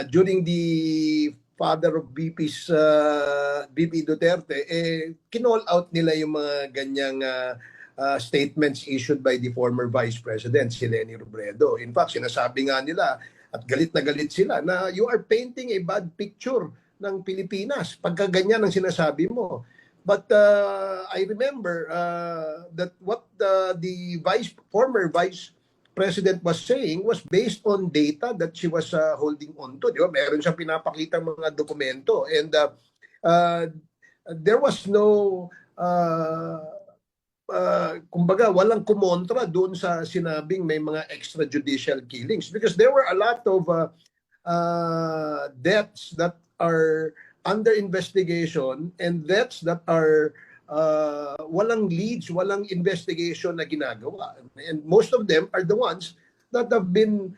during the father of BP Duterte, kinall out nila yung mga ganyang statements issued by the former Vice President, si Leni Robredo. In fact, sinasabi nga nila at galit na galit sila na you are painting a bad picture ng Pilipinas pagka ganyan ang sinasabi mo. But I remember that what the former Vice President was saying was based on data that she was holding on to. Di ba? Meron siyang pinapakitang mga dokumento. And there was no, kumbaga, walang kumontra doon sa sinabing may mga extrajudicial killings. Because there were a lot of deaths that are under investigation and deaths that are walang leads, walang investigation na ginagawa. And most of them are the ones that have been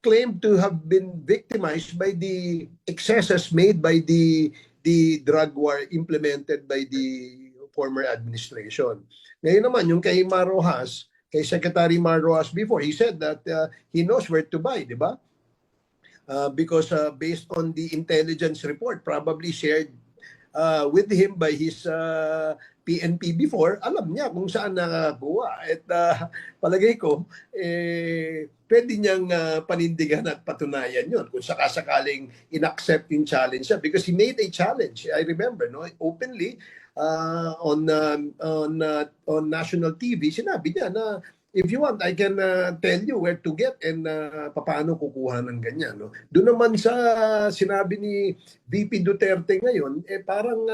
claimed to have been victimized by the excesses made by the drug war implemented by the former administration. Ngayon naman, yung kay Mar Rojas, kay Secretary Mar Rojas before, he said that he knows where to buy, di ba? Because based on the intelligence report probably shared with him by his PNP before, alam niya kung saan nakakuha. At palagay ko, pwede niyang panindigan at patunayan yun kung sakasakaling inaccept yung challenge siya. Because he made a challenge, I remember, no, openly on national TV, sinabi niya na if you want, I can tell you where to get and paano kukuha ng ganyan. No? Doon naman sa sinabi ni VP Duterte ngayon, parang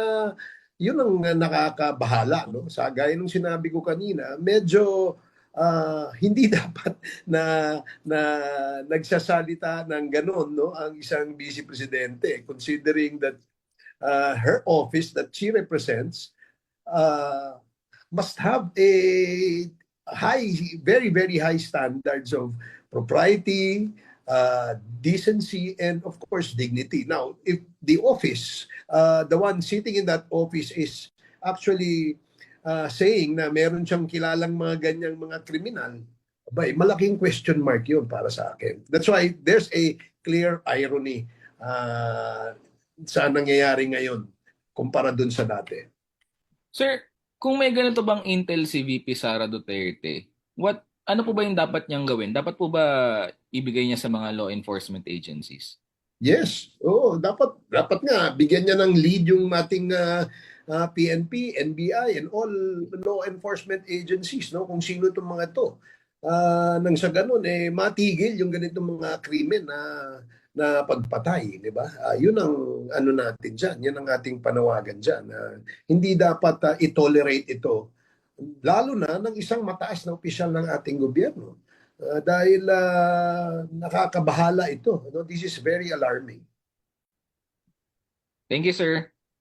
yun ang nakakabahala. No? Sa gaya ng sinabi ko kanina, medyo hindi dapat na nagsasalita ng ganon, no? Ang isang vice presidente, considering that her office that she represents must have a very, very high standards of propriety, decency, and of course, dignity. Now, if the office, the one sitting in that office is actually saying na meron siyang kilalang mga ganyang mga kriminal, malaking question mark yun para sa akin. That's why there's a clear irony sa nangyayari ngayon kumpara dun sa dati. Sir, kung may ganito bang intel si VP Sara Duterte, ano po ba yung dapat niyang gawin? Dapat po ba ibigay niya sa mga law enforcement agencies? Yes. Oo, dapat nga bigyan niya ng lead yung ating PNP, NBI, and all law enforcement agencies, no? Kung sino itong mga to. Nang sa ganun, matigil yung ganitong mga krimen na pagpatay, di ba? Yun ang ano natin dyan, yun ang ating panawagan dyan. Hindi dapat i-tolerate ito, lalo na ng isang mataas na opisyal ng ating gobyerno. Dahil nakakabahala ito. No? This is very alarming. Thank you, sir.